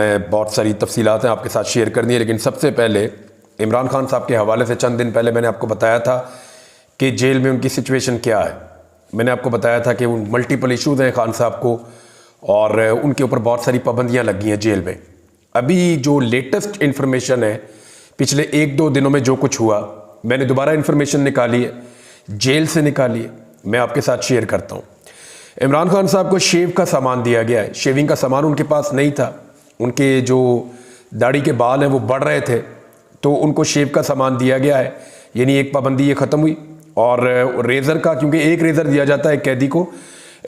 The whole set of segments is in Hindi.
मैं बहुत सारी तफसीलात हैं आपके साथ शेयर करनी है, लेकिन सबसे पहले इमरान खान साहब के हवाले से चंद दिन पहले मैंने आपको बताया था कि जेल में उनकी सिचुएशन क्या है। मैंने आपको बताया था कि उन मल्टीपल इश्यूज़ हैं खान साहब को और उनके ऊपर बहुत सारी पाबंदियां लगी हैं जेल में। अभी जो लेटेस्ट इन्फॉर्मेशन है, पिछले 1-2 दिनों में जो कुछ हुआ, मैंने दोबारा इन्फॉर्मेशन निकाली है, जेल से निकाली है, मैं आपके साथ शेयर करता हूँ। इमरान खान साहब को शेव का सामान दिया गया है। शेविंग का सामान उनके पास नहीं था, उनके जो दाढ़ी के बाल हैं वो बढ़ रहे थे, तो उनको शेव का सामान दिया गया है। यानी एक पाबंदी ये ख़त्म हुई। और रेज़र का, क्योंकि एक रेज़र दिया जाता है कैदी को,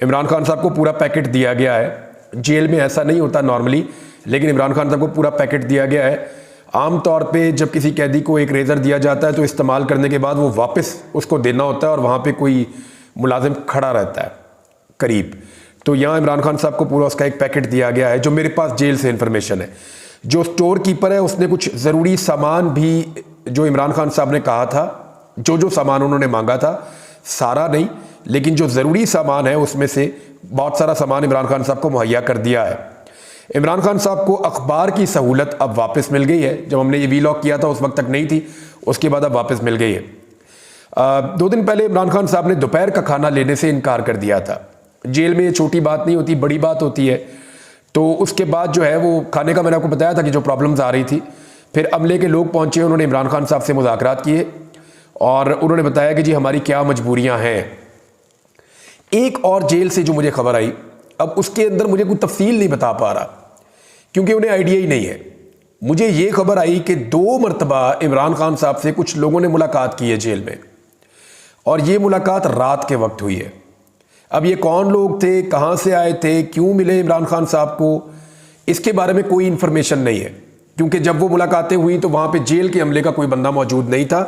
इमरान खान साहब को पूरा पैकेट दिया गया है। जेल में ऐसा नहीं होता नॉर्मली, लेकिन इमरान खान साहब को पूरा पैकेट दिया गया है। आम तौर पे जब किसी कैदी को एक रेज़र दिया जाता है तो इस्तेमाल करने के बाद वो वापस उसको देना होता है और वहाँ पे कोई मुलाजिम खड़ा रहता है करीब। तो यहाँ इमरान खान साहब को पूरा उसका एक पैकेट दिया गया है, जो मेरे पास जेल से इन्फॉर्मेशन है। जो स्टोर कीपर है उसने कुछ ज़रूरी सामान भी, जो इमरान खान साहब ने कहा था, जो सामान उन्होंने मांगा था, सारा नहीं लेकिन जो ज़रूरी सामान है उसमें से बहुत सारा सामान इमरान खान साहब को मुहैया कर दिया है। इमरान खान साहब को अखबार की सहूलत अब वापस मिल गई है। जब हमने ये वीलॉग किया था उस वक्त तक नहीं थी, उसके बाद अब वापस मिल गई है। 2 दिन पहले इमरान खान साहब ने दोपहर का खाना लेने से इनकार कर दिया था। जेल में ये छोटी बात नहीं होती, बड़ी बात होती है। तो उसके बाद जो है वो खाने का, मैंने आपको बताया था कि जो प्रॉब्लम्स आ रही थी, फिर अमले के लोग पहुंचे, उन्होंने इमरान खान साहब से मुज़ाकरात किए और उन्होंने बताया कि जी हमारी क्या मजबूरियां हैं। एक और जेल से जो मुझे खबर आई, अब उसके अंदर मुझे कोई तफसील नहीं बता पा रहा क्योंकि उन्हें आइडिया ही नहीं है। मुझे ये खबर आई कि 2 मरतबा इमरान खान साहब से कुछ लोगों ने मुलाकात की है जेल में, और ये मुलाकात रात के वक्त हुई है। अब ये कौन लोग थे, कहाँ से आए थे, क्यों मिले इमरान खान साहब को, इसके बारे में कोई इन्फॉर्मेशन नहीं है, क्योंकि जब वो मुलाकातें हुई तो वहाँ पे जेल के अमले का कोई बंदा मौजूद नहीं था।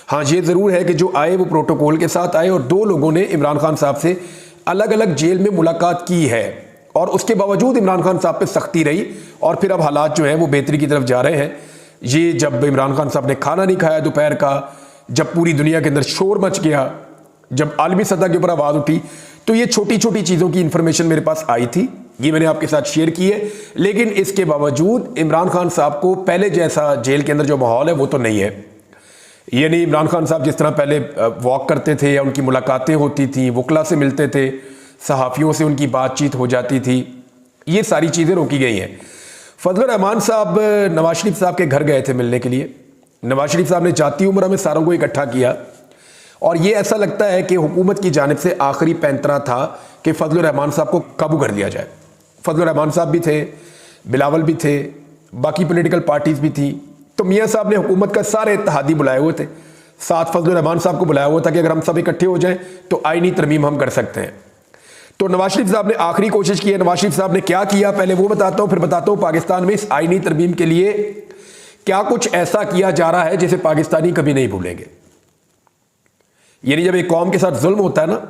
हाँ, ये ज़रूर है कि जो आए वो प्रोटोकॉल के साथ आए, और 2 लोगों ने इमरान खान साहब से अलग अलग जेल में मुलाकात की है, और उसके बावजूद इमरान खान साहब पे सख्ती रही, और फिर अब हालात जो हैं वो बेहतरी की तरफ जा रहे हैं। ये जब इमरान खान साहब ने खाना नहीं खाया दोपहर का, जब पूरी दुनिया के अंदर शोर मच गया, जब आलमी सतह के ऊपर आवाज़ उठी, तो ये छोटी छोटी चीज़ों की इंफॉर्मेशन मेरे पास आई थी, ये मैंने आपके साथ शेयर की है। लेकिन इसके बावजूद इमरान खान साहब को पहले जैसा जेल के अंदर जो माहौल है वो तो नहीं है। ये नहीं, इमरान खान साहब जिस तरह पहले वॉक करते थे या उनकी मुलाकातें होती थी, वकला से मिलते थे, सहाफ़ियों से उनकी बातचीत हो जाती थी, ये सारी चीज़ें रोकी गई हैं। फजलुर रहमान साहब नवाज शरीफ साहब के घर गए थे मिलने के लिए। नवाज शरीफ साहब ने जाती उम्र में सारों को इकट्ठा किया, और ये ऐसा लगता है कि हुकूमत की जानिब से आखिरी पैंतरा था कि फजलुर रहमान साहब को काबू कर दिया जाए। फजलुर रहमान साहब भी थे, बिलावल भी थे, बाकी पॉलिटिकल पार्टीज भी थी। तो मियाँ साहब ने हुकूमत का सारे इत्तेहादी बुलाए हुए थे, साथ फजलुर रहमान साहब को बुलाया हुआ था कि अगर हम सब इकट्ठे हो जाएं तो आईनी तरमीम हम कर सकते हैं। तो नवाज शरीफ साहब ने आखिरी कोशिश की है। नवाज शरीफ साहब ने क्या किया पहले वो बताता हूँ, फिर बताता हूँ पाकिस्तान में इस आईनी तरमीम के लिए क्या कुछ ऐसा किया जा रहा है जिसे पाकिस्तानी कभी नहीं भूलेंगे। यानी जब एक कौम के साथ जुल्म होता है ना,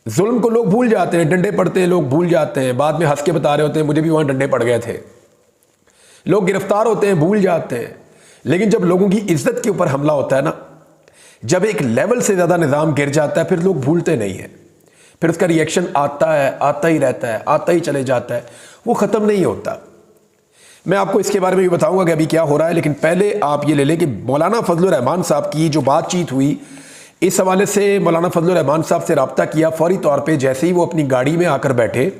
जुल्म को लोग भूल जाते हैं, डंडे पड़ते हैं, लोग भूल जाते हैं, बाद में हंस के बता रहे होते हैं मुझे भी वहां डंडे पड़ गए थे। लोग गिरफ्तार होते हैं, भूल जाते हैं। लेकिन जब लोगों की इज्जत के ऊपर हमला होता है ना, जब एक लेवल से ज्यादा निजाम गिर जाता है, फिर लोग भूलते नहीं है, फिर उसका रिएक्शन आता है, आता ही रहता है, आता ही चले जाता है, वो खत्म नहीं होता। मैं आपको इसके बारे में भी बताऊंगा कि अभी क्या हो रहा है, लेकिन पहले आप ये ले लें कि मौलाना फजलुर रहमान साहब की जो बातचीत हुई, इस हवाले से मौलाना फजलुर रहमान साहब से रब्ता किया फौरी तौर पे। जैसे ही वो अपनी गाड़ी में आकर बैठे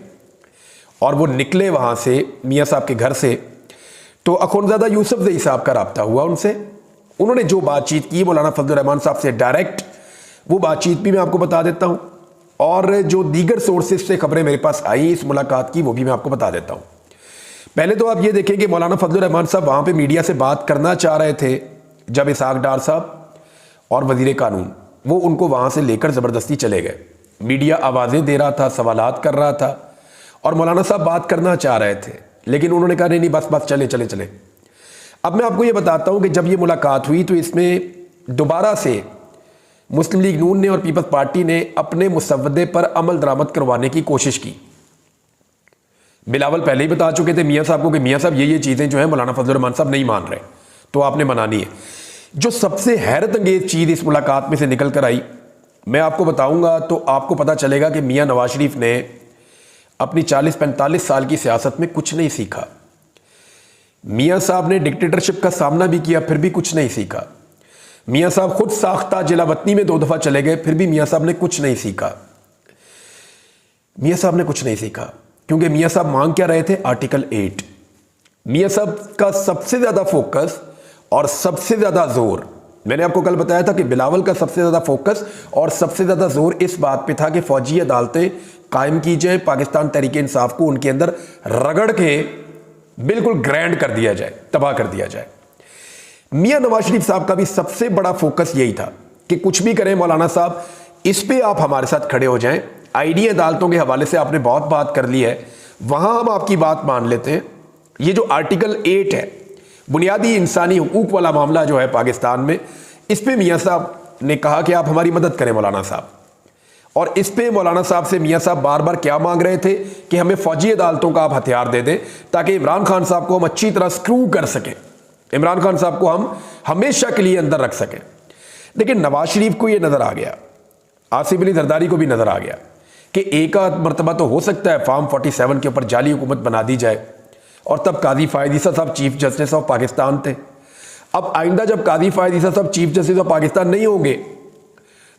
और वो निकले वहाँ से मियाँ साहब के घर से, तो अखुनज़ादा यूसुफज़ई साहब का रब्ता हुआ उनसे। उन्होंने जो बातचीत की मौलाना फजलुर रहमान साहब से डायरेक्ट, वो बातचीत भी मैं आपको बता देता हूँ, और जो दीगर सोर्सेज से खबरें मेरे पास आई इस मुलाकात की, वो भी मैं आपको बता देता हूँ। पहले तो आप ये देखें कि मौलाना फजलुर रहमान साहब वहाँ पर मीडिया से बात करना चाह रहे थे, जब इसहाक डार साहब और वज़ीर कानून वो उनको वहाँ से लेकर ज़बरदस्ती चले गए। मीडिया आवाज़ें दे रहा था, सवालात कर रहा था, और मौलाना साहब बात करना चाह रहे थे, लेकिन उन्होंने कहा नहीं बस बस चले चले चले। अब मैं आपको ये बताता हूँ कि जब ये मुलाकात हुई तो इसमें दोबारा से मुस्लिम लीग नून ने और पीपल्स पार्टी ने अपने मुसव्वदे पर अमल दरामद करवाने की कोशिश की। बिलावल पहले ही बता चुके थे मियाँ साहब को कि मियाँ साहब ये चीज़ें जो हैं मौलाना फजलुर रहमान साहब नहीं मान रहे, तो आपने मनानी है। जो सबसे हैरत अंगेज चीज़ इस मुलाकात में से निकल कर आई, मैं आपको बताऊंगा तो आपको पता चलेगा कि मियाँ नवाज शरीफ ने अपनी 40-45 साल की सियासत में कुछ नहीं सीखा। मियाँ साहब ने डिक्टेटरशिप का सामना भी किया, फिर भी कुछ नहीं सीखा। मियाँ साहब खुद साख्ता जिला वतनी में 2 दफ़ा चले गए, फिर भी मियाँ साहब ने कुछ नहीं सीखा। मियाँ साहब ने कुछ नहीं सीखा क्योंकि मियाँ साहब मांग क्या रहे थे? आर्टिकल 8। मियाँ साहब का सबसे ज़्यादा फोकस और सबसे ज़्यादा जोर, मैंने आपको कल बताया था कि बिलावल का सबसे ज़्यादा फोकस और सबसे ज़्यादा जोर इस बात पे था कि फौजी अदालतें कायम की जाए, पाकिस्तान तहरीक इंसाफ को उनके अंदर रगड़ के बिल्कुल ग्रैंड कर दिया जाए, तबाह कर दिया जाए। मियाँ नवाज शरीफ साहब का भी सबसे बड़ा फोकस यही था कि कुछ भी करें मौलाना साहब, इस पे आप हमारे साथ खड़े हो जाएं। आईडी अदालतों के हवाले से आपने बहुत बात कर ली है, वहां हम आपकी बात मान लेते हैं। ये जो आर्टिकल 8 है, बुनियादी इंसानी हुकूक वाला मामला जो है पाकिस्तान में, इस पे मियाँ साहब ने कहा कि आप हमारी मदद करें मौलाना साहब। और इस पे मौलाना साहब से मियाँ साहब बार बार क्या मांग रहे थे कि हमें फौजी अदालतों का आप हथियार दे दें ताकि इमरान खान साहब को हम अच्छी तरह स्क्रू कर सकें, इमरान खान साहब को हम हमेशा के लिए अंदर रख सकें। लेकिन नवाज शरीफ को यह नजर आ गया, आसिफ अली जरदारी को भी नजर आ गया कि एक आध मरतबा तो हो सकता है फार्म 47 के ऊपर जाली हुकूमत बना दी जाए, और तब काजी फायद ईसा साहब चीफ जस्टिस ऑफ पाकिस्तान थे। अब आइंदा जब काजी फायद ईसा साहब चीफ जस्टिस ऑफ पाकिस्तान नहीं होंगे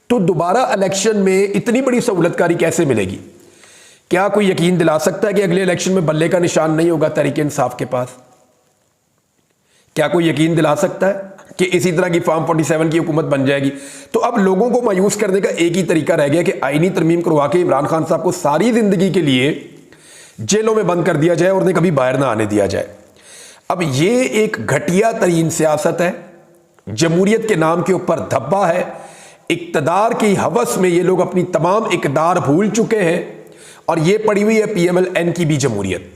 तो दोबारा इलेक्शन में इतनी बड़ी सहूलतकारी कैसे मिलेगी? क्या कोई यकीन दिला सकता है कि अगले इलेक्शन में बल्ले का निशान नहीं होगा तहरीक इंसाफ के पास? क्या कोई यकीन दिला सकता है कि इसी तरह की फार्म 47 की हुकूमत बन जाएगी? तो अब लोगों को मायूस करने का एक ही तरीका रह गया कि आईनी तरमीम करवा के इमरान खान साहब को सारी जिंदगी के लिए जेलों में बंद कर दिया जाए और उन्हें कभी बाहर ना आने दिया जाए। अब ये एक घटिया तरीन सियासत है, जमहूरियत के नाम के ऊपर धब्बा है, इक्तदार की हवस में ये लोग अपनी तमाम इकदार भूल चुके हैं, और ये पड़ी हुई है PMLN की भी जमहूरियत,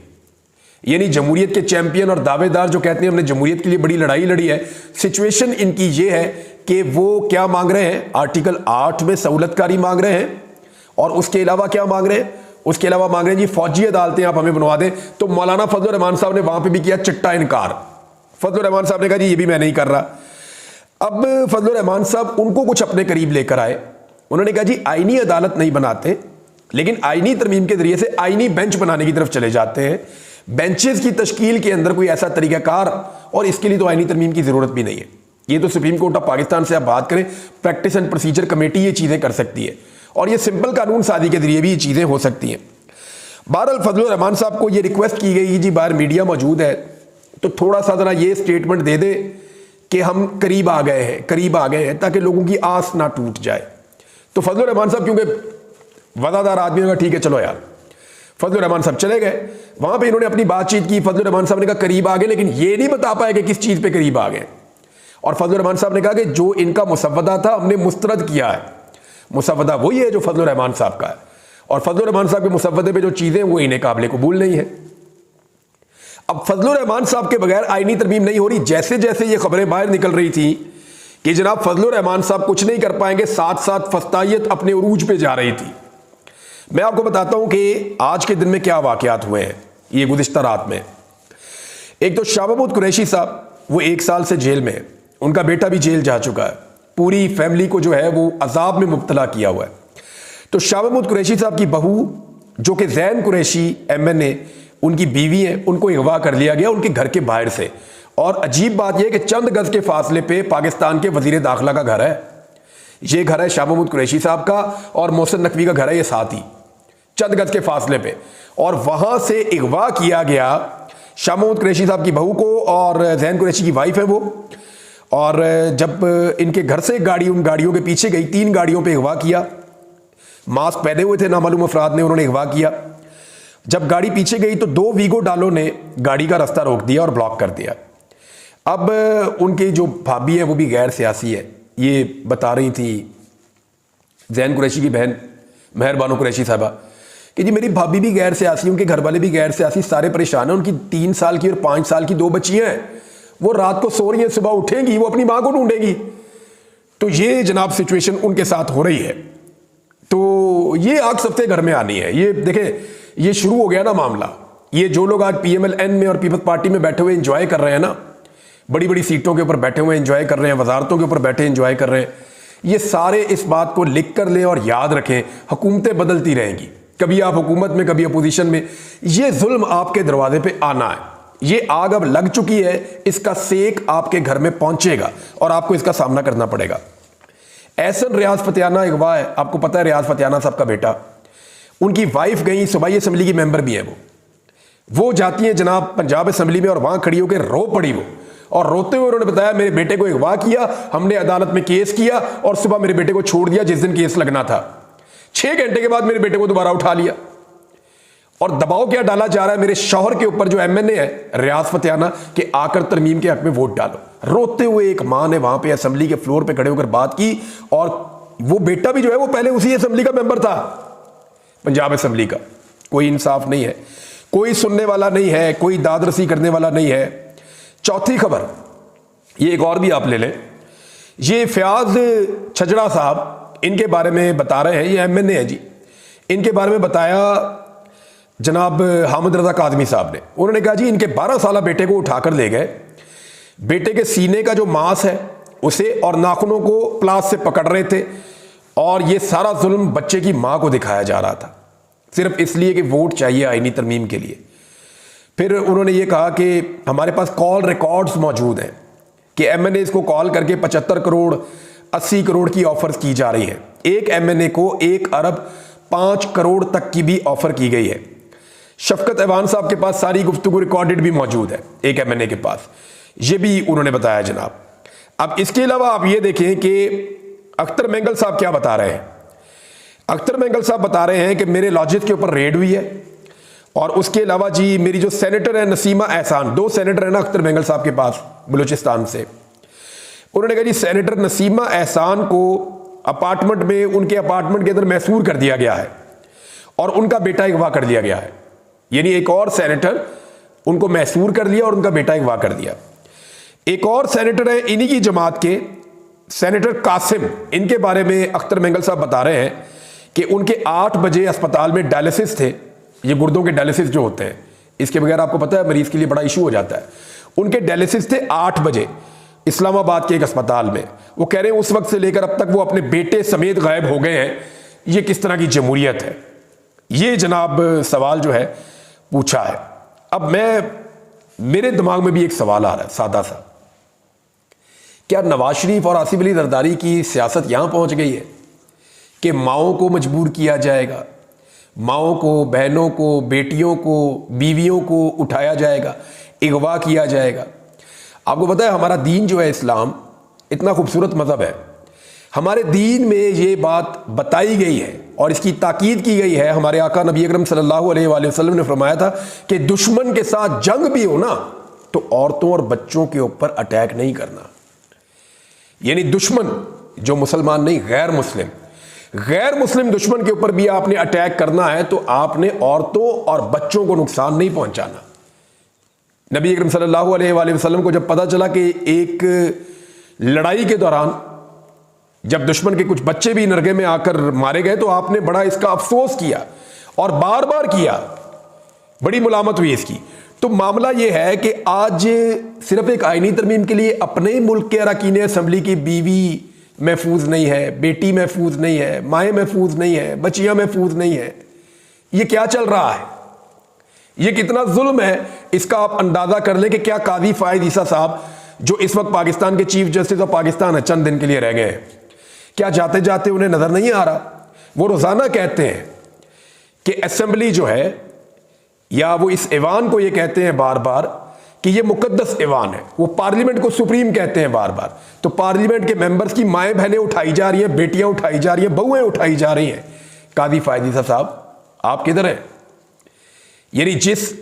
यानी जमहूरियत के चैंपियन और दावेदार जो कहते हैं हमने जमहूरियत के लिए बड़ी लड़ाई लड़ी है। सिचुएशन इनकी ये है कि वो क्या मांग रहे हैं? आर्टिकल 8 में सहूलतकारी मांग रहे हैं, और उसके अलावा क्या मांग रहे हैं? उसके अलावा मांग रहे हैं जी फौजी अदालतें आप हमें बनवा दें। तो मौलाना फजल रहमान साहब ने वहां पे भी किया चिट्टा इनकार। फजल रहमान साहब ने कहा जी ये भी मैं नहीं कर रहा। अब फजल रहमान साहब उनको कुछ अपने करीब लेकर आए, उन्होंने कहा जी आईनी अदालत नहीं बनाते, लेकिन आईनी तरमीम के जरिए से आईनी बेंच बनाने की तरफ चले जाते हैं। बेंचेस की तश्कील के अंदर कोई ऐसा तरीकाकार, और इसके लिए तो आईनी तरमीम की जरूरत भी नहीं है। ये तो सुप्रीम कोर्ट ऑफ पाकिस्तान से आप बात करें, प्रैक्टिस एंड प्रोसीजर कमेटी ये चीजें कर सकती है, और ये सिंपल कानून साजी के जरिए भी ये चीजें हो सकती हैं। बहरहाल फजल रहमान साहब को ये रिक्वेस्ट की गई जी बाहर मीडिया मौजूद है तो थोड़ा सा जरा ये स्टेटमेंट दे दे कि हम करीब आ गए हैं, करीब आ गए हैं, ताकि लोगों की आस ना टूट जाए। तो फजल रहमान साहब क्योंकि वफादार आदमी होगा, ठीक है चलो यार, फजल रहमान साहब चले गए। वहां पे इन्होंने अपनी बातचीत की, फजल रहमान साहब ने कहा करीब आ गए, लेकिन ये नहीं बता पाए कि किस चीज पे करीब आ गए। और फजल रहमान साहब ने कहा कि जो इनका मुसव्वदा था हमने मुस्तरद किया है। मुसव्वदा वही है जो फजल रहमान साहब का है, और फजल रहमान साहब के मुसव्वदे पे जो चीजें वो इन्हें काबिल कबूल नहीं है। अब फजल रहमान साहब के बगैर आईनी तरमीम नहीं हो रही। जैसे जैसे ये खबरें बाहर निकल रही थी कि जनाब फजल रहमान साहब कुछ नहीं कर पाएंगे, साथ साथ फस्तायत अपने उरूज पे जा रही थी। मैं आपको बताता हूं कि आज के दिन में क्या वाकयात हुए हैं। ये गुज़िश्ता रात में एक तो शाह महमूद कुरैशी साहब वो 1 साल से जेल में है, उनका बेटा भी जेल जा चुका है, पूरी फैमिली को जो है वो अजाब में मुब्तला किया हुआ है। तो शाह महमूद कुरैशी साहब की बहू जो कि जैन कुरैशी MNA उनकी बीवी है, उनको अगवा कर लिया गया उनके घर के बाहर से। और अजीब बात यह कि चंद गज के फासले पे पाकिस्तान के वजीर दाखिला का घर है। ये घर है शाह महमूद कुरैशी साहब का, और मोहसिन नकवी का घर है ये साथ ही, चंद गज के फासले पे। और वहां से अगवा किया गया शाह महमूद कुरैशी साहब की बहू को, और जैन कुरैशी की वाइफ है वो। और जब इनके घर से गाड़ी उन गाड़ियों के पीछे गई, 3 गाड़ियों पे अगवा किया, मास्क पहने हुए थे नामालूम अफराद ने, उन्होंने अगवा किया। जब गाड़ी पीछे गई तो 2 वीगो डालों ने गाड़ी का रास्ता रोक दिया और ब्लॉक कर दिया। अब उनकी जो भाभी है वो भी गैर सियासी है, ये बता रही थी जैन कुरैशी की बहन मेहर बानो कुरैशी साहबा कि जी मेरी भाभी भी गैर सियासी, उनके घर वाले भी गैर सियासी, सारे परेशान हैं। उनकी 3 साल की और 5 साल की 2 बच्चियां हैं, वो रात को सो रही हैं, सुबह उठेंगी वो अपनी मां को ढूंढेंगी। तो ये जनाब सिचुएशन उनके साथ हो रही है। तो ये आग सबसे घर में आनी है। ये देखें, ये शुरू हो गया ना मामला। ये जो लोग आज PMLN में और पीपल्स पार्टी में बैठे हुए एंजॉय कर रहे हैं ना, बड़ी बड़ी सीटों के ऊपर बैठे हुए एंजॉय कर रहे हैं, वजारतों के ऊपर बैठे एंजॉय कर रहे हैं, ये सारे इस बात को लिख कर लें और याद रखें, हुकूमतें बदलती रहेंगी, कभी आप हुकूमत में कभी अपोजिशन में, ये जुल्म आपके दरवाजे पे आना है, ये आग अब लग चुकी है, इसका सेक आपके घर में पहुंचेगा और आपको इसका सामना करना पड़ेगा। एहसन रियाज फतियाना अगवा है, आपको पता है रियाज फतियाना साहब का बेटा, उनकी वाइफ गई, सूबाई असम्बली की मेंबर भी है वो जाती है जनाब पंजाब असम्बली में और वहां खड़ी होकर रो पड़ी वो, और रोते हुए उन्होंने बताया मेरे बेटे को अगवा किया, हमने अदालत में केस किया और सुबह मेरे बेटे को छोड़ दिया जिस दिन केस लगना था। 6 घंटे के बाद मेरे बेटे को दोबारा उठा लिया। और दबाव क्या डाला जा रहा है मेरे शौहर के ऊपर जो एमएनए है रियाज फतियाना कि आकर तरमीम के हक में वोट डालो। रोते हुए एक मां ने वहां पे असेंबली के फ्लोर पे खड़े होकर बात की, और वो बेटा भी जो है वो पहले उसी असेंबली का मेंबर था, पंजाब असेंबली का। कोई इंसाफ नहीं है, कोई सुनने वाला नहीं है, कोई दादरसी करने वाला नहीं है। चौथी खबर, ये एक और भी आप ले लें, ये फयाज छजड़ा साहब, इनके बारे में बता रहे हैं, ये एमएनए है जी, इनके बारे में बताया जनाब हामिद रजा कादमी साहब ने। उन्होंने कहा जी इनके 12 साल बेटे को उठाकर ले गए, बेटे के सीने का जो मांस है उसे और नाखूनों को प्लास से पकड़ रहे थे, और ये सारा जुल्म बच्चे की मां को दिखाया जा रहा था सिर्फ इसलिए कि वोट चाहिए आईनी तरमीम के लिए। फिर उन्होंने ये कहा कि हमारे पास कॉल रिकॉर्ड्स मौजूद हैं कि एमएनए को कॉल करके 75 करोड़ 80 करोड़ की ऑफर्स की जा रही हैं। एक एमएनए को 1 अरब 5 करोड़ तक की भी ऑफर की गई है। शफकत ऐवान साहब के पास सारी गुफ्तगू रिकॉर्डेड भी मौजूद है एक एमएनए के पास, ये भी उन्होंने बताया जनाब। अब इसके अलावा आप ये देखें कि अख्तर मेंगल साहब क्या बता रहे हैं। अख्तर मेंगल साहब बता रहे हैं कि मेरे लॉजिक के ऊपर रेड हुई है, और उसके अलावा जी मेरी जो सेनेटर है नसीमा एहसान, 2 सेनेटर है ना अख्तर मेंगल साहब के पास बलूचिस्तान से, उन्होंने कहा जी सेनेटर नसीमा एहसान को अपार्टमेंट में, उनके अपार्टमेंट के अंदर मैसूर कर दिया गया है और उनका बेटा अगवा कर लिया गया है। यानी एक और सेनेटर उनको मैसूर कर लिया और उनका बेटा अगवा कर दिया। एक और सेनेटर है इन्हीं की जमात के सेनेटर कासिम, इनके बारे में अख्तर मेंगल साहब बता रहे हैं कि उनके 8 बजे अस्पताल में डायलिसिस थे, ये गुर्दों के डायलिसिस जो होते हैं, इसके बगैर आपको पता है मरीज के लिए बड़ा इशू हो जाता है। उनके डायलिसिस थे 8 बजे इस्लामाबाद के एक अस्पताल में। वो कह रहे हैं उस वक्त से लेकर अब तक वो अपने बेटे समेत गायब हो गए हैं। ये किस तरह की जमहूरियत है? ये जनाब सवाल जो है पूछा है। अब मेरे दिमाग में भी एक सवाल आ रहा है सादा सा, क्या नवाज शरीफ और आसिफ अली जरदारी की सियासत यहां पहुंच गई है कि माओं को मजबूर किया जाएगा, माओं को, बहनों को, बेटियों को, बीवियों को उठाया जाएगा, अगवा किया जाएगा? आपको पता है हमारा दीन जो है इस्लाम इतना खूबसूरत मजहब है, हमारे दीन में ये बात बताई गई है और इसकी ताकीद की गई है। हमारे आका नबी अकरम सल्लल्लाहु अलैहि वसल्लम ने फरमाया था कि दुश्मन के साथ जंग भी हो ना तो औरतों और बच्चों के ऊपर अटैक नहीं करना। यानी दुश्मन जो मुसलमान नहीं, गैर मुस्लिम दुश्मन के ऊपर भी आपने अटैक करना है तो आपने औरतों और बच्चों को नुकसान नहीं पहुंचाना। नबी अकरम सल्लल्लाहु अलैहि वसल्लम को जब पता चला कि एक लड़ाई के दौरान जब दुश्मन के कुछ बच्चे भी नरगे में आकर मारे गए तो आपने बड़ा इसका अफसोस किया और बार बार किया, बड़ी मुलामत हुई इसकी। तो मामला यह है कि आज सिर्फ एक आईनी तरमीम के लिए अपने ही मुल्क के अरकान असम्बली की बीवी महफूज नहीं है, बेटी महफूज नहीं है, माएँ महफूज नहीं है, बच्चियां महफूज नहीं है। ये क्या चल रहा है? ये कितना जुल्म है, इसका आप अंदाजा कर लें कि क्या काजी फायद ईसा साहब जो इस वक्त पाकिस्तान के चीफ जस्टिस ऑफ पाकिस्तान है, चंद दिन के लिए रह गए हैं, क्या जाते जाते उन्हें नजर नहीं आ रहा? वो रोजाना कहते हैं कि असेंबली जो है, या वो इस ऐवान को ये कहते हैं बार बार कि ये मुकद्दस ऐवान है, वो पार्लियामेंट को सुप्रीम कहते हैं बार बार। तो पार्लियामेंट के मेंबर्स की माएँ बहनें उठाई जा रही हैं, बेटियां उठाई जा रही हैं, बहुएं उठाई जा रही हैं। काजी फायद ईसा साहब आप किधर हैं? यानी जिस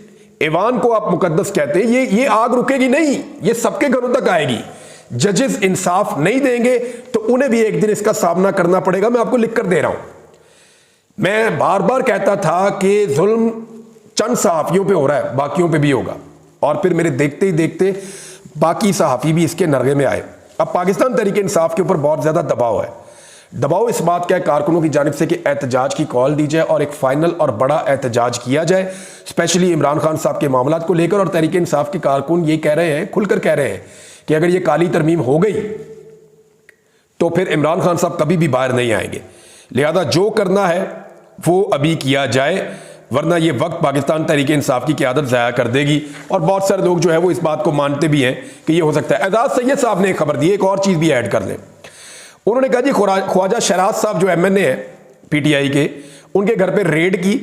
ऐवान को आप मुकद्दस कहते हैं, ये आग रुकेगी नहीं, ये सबके घरों तक आएगी। जजेस इंसाफ नहीं देंगे तो उन्हें भी एक दिन इसका सामना करना पड़ेगा। मैं आपको लिख कर दे रहा हूं, मैं बार बार कहता था कि जुल्म चंद सहाफियों पे हो रहा है, बाकियों पे भी होगा, और फिर मेरे देखते ही देखते बाकी सहाफी भी इसके नरगे में आए। अब पाकिस्तान तहरीक इंसाफ के ऊपर बहुत ज्यादा दबाव है। दबाव इस बात का है कारकुनों की जानिब से कि एहतजाज की कॉल दी जाए और एक फाइनल और बड़ा एहतजाज किया जाए, स्पेशली इमरान खान साहब के मामलात को लेकर। और तहरीक इंसाफ के कारकुन ये कह रहे हैं, खुलकर कह रहे हैं कि अगर ये काली तरमीम हो गई तो फिर इमरान खान साहब कभी भी बाहर नहीं आएंगे। लिहाजा जो करना है वो अभी किया जाए, वरना ये वक्त पाकिस्तान तहरीक इंसाफ की क़यादत ज़ाया कर देगी। और बहुत सारे लोग जो है वो इस बात को मानते भी हैं कि ये हो सकता है। एजाज सैयद साहब ने एक खबर दी, एक और चीज़ भी ऐड कर लें। उन्होंने कहा जी ख्वाजा शराज साहब जो MNA है PTI के, उनके घर पे रेड की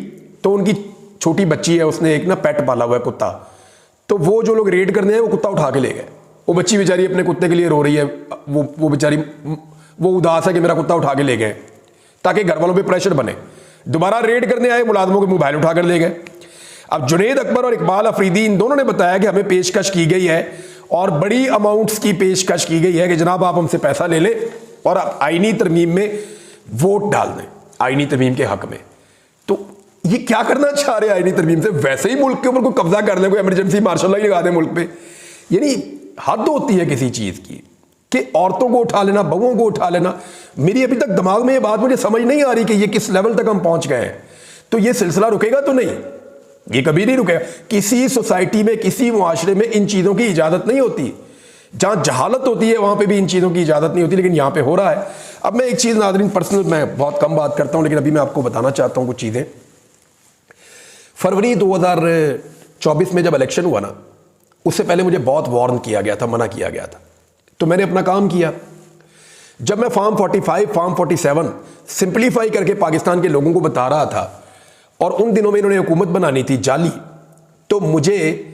तो उनकी छोटी बच्ची है, उसने एक ना पेट पाला हुआ है कुत्ता, तो वो जो लोग रेड करने हैं वो कुत्ता उठा के ले गए। वो बच्ची बेचारी अपने कुत्ते के लिए रो रही है, वो बेचारी वो उदास है कि मेरा कुत्ता उठा के ले गए, ताकि घर वालों पे प्रेशर बने। दोबारा रेड करने आए, मुलाजमों के मोबाइल उठाकर ले गए। अब जुनैद अकबर और इकबाल अफरीदी इन दोनों ने बताया कि हमें पेशकश की गई है और बड़ी अमाउंट्स की पेशकश की गई है कि जनाब आप हमसे पैसा ले लें और आप आईनी तरमीम में वोट डाल दें, आईनी तरमीम के हक में। तो ये क्या करना चाह रहे हैं आईनी तरमीम से? वैसे ही मुल्क के ऊपर कोई कब्जा कर ले, कोई इमरजेंसी मार्शल लॉ ही लगा दे मुल्क पे। यानी हद होती है किसी चीज़ की कि औरतों को उठा लेना, बहुओं को उठा लेना। मेरी अभी तक दिमाग में ये बात मुझे समझ नहीं आ रही कि ये किस लेवल तक हम पहुंच गए हैं। तो ये सिलसिला रुकेगा तो नहीं, ये कभी नहीं रुकेगा। किसी सोसाइटी में, किसी मुआशरे में इन चीज़ों की इजाज़त नहीं होती। जहां जहालत होती है वहां पे भी इन चीज़ों की इजाज़त नहीं होती, लेकिन यहां पे हो रहा है। अब मैं एक चीज़ नाज़रीन, पर्सनल मैं बहुत कम बात करता हूं, लेकिन अभी मैं आपको बताना चाहता हूं कुछ चीज़ें। फरवरी 2024 में जब इलेक्शन हुआ ना, उससे पहले मुझे बहुत वार्न किया गया था, मना किया गया था। तो मैंने अपना काम किया। जब मैं फॉर्म 45, फॉर्म 47 सिंप्लीफाई करके पाकिस्तान के लोगों को बता रहा था, और उन दिनों में इन्होंने हुकूमत बनानी थी जाली, तो मुझे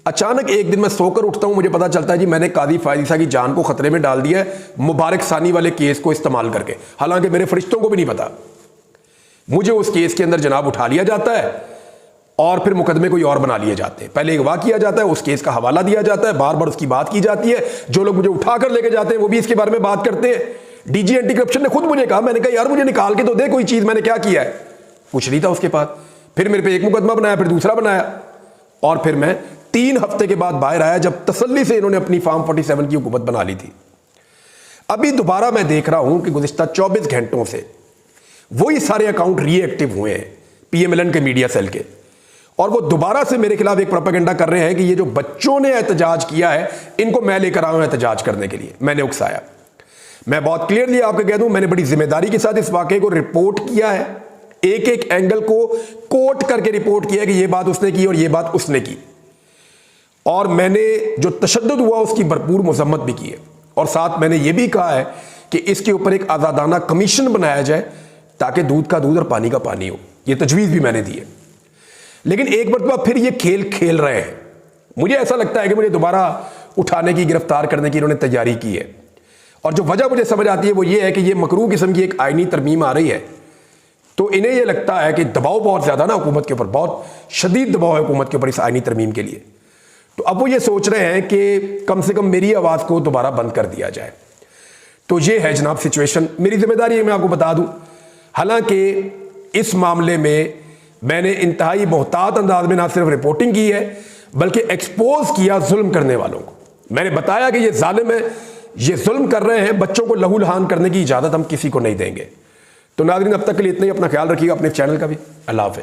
अचानक एक दिन मैं सोकर उठता हूं, मुझे पता चलता है जी मैंने काजी फायजीसा की जान को खतरे में डाल दिया है मुबारक सानी वाले केस को इस्तेमाल करके। हालांकि मेरे फरिश्तों को भी नहीं पता। मुझे उस केस के अंदर जनाब उठा लिया जाता है और फिर मुकदमे कोई और बना लिए जाते हैं। पहले अगवा किया जाता है, उस केस का हवाला दिया जाता है, बार बार उसकी बात की जाती है। जो लोग मुझे उठाकर लेके जाते हैं वो भी इसके बारे में बात करते हैं। DG एंटी करप्शन ने खुद मुझे कहा, मैंने कहा यार मुझे निकाल के तो दे कोई चीज़, मैंने क्या किया है? कुछ नहीं था उसके पास। फिर मेरे पे एक मुकदमा बनाया, फिर दूसरा बनाया, और फिर मैं 3 हफ्ते के बाद बाहर आया जब तसल्ली से इन्होंने अपनी फॉर्म 47 की हुकूमत बना ली थी। अभी दोबारा मैं देख रहा हूं कि गुज़िश्ता 24 घंटों से वही सारे अकाउंट रीएक्टिव हुए हैं PMLN के मीडिया सेल के, और वो दोबारा से मेरे खिलाफ एक प्रोपेगेंडा कर रहे हैं कि ये जो बच्चों ने एहतजाज किया है इनको मैं लेकर आया हूं एहतजाज करने के लिए, मैंने उकसाया। मैं बहुत क्लियरली आपको कह दूं, मैंने बड़ी जिम्मेदारी के साथ इस वाकये को रिपोर्ट किया है, एक एक एंगल को कोट करके रिपोर्ट किया कि ये बात उसने की और ये बात उसने की, और मैंने जो तशद्दुद हुआ उसकी भरपूर मजम्मत भी की है। और साथ मैंने ये भी कहा है कि इसके ऊपर एक आज़ादाना कमीशन बनाया जाए ताकि दूध का दूध और पानी का पानी हो। ये तजवीज़ भी मैंने दी है। लेकिन एक मरतबा फिर ये खेल खेल रहे हैं। मुझे ऐसा लगता है कि मुझे दोबारा उठाने की, गिरफ्तार करने की इन्होंने तैयारी की है। और जो वजह मुझे समझ आती है वो ये है कि ये मकरूह किस्म की एक आईनी तरमीम आ रही है, तो इन्हें यह लगता है कि दबाव बहुत ज़्यादा ना हुकूमत के ऊपर, बहुत शदीद दबाव है हुकूमत के ऊपर इस आईनी तरमीम के लिए। तो अब वो ये सोच रहे हैं कि कम से कम मेरी आवाज़ को दोबारा बंद कर दिया जाए। तो ये है जनाब सिचुएशन। मेरी जिम्मेदारी है मैं आपको बता दूं, हालांकि इस मामले में मैंने इंतहाई मोहतात अंदाज में ना सिर्फ रिपोर्टिंग की है बल्कि एक्सपोज किया जुल्म करने वालों को। मैंने बताया कि ये जालिम है, ये जुल्म कर रहे हैं, बच्चों को लहूलुहान करने की इजाज़त हम किसी को नहीं देंगे। तो नाज़रीन अब तक के लिए इतना ही। अपना ख्याल रखिएगा, अपने चैनल का भी। अल्लाह हाफ़िज़।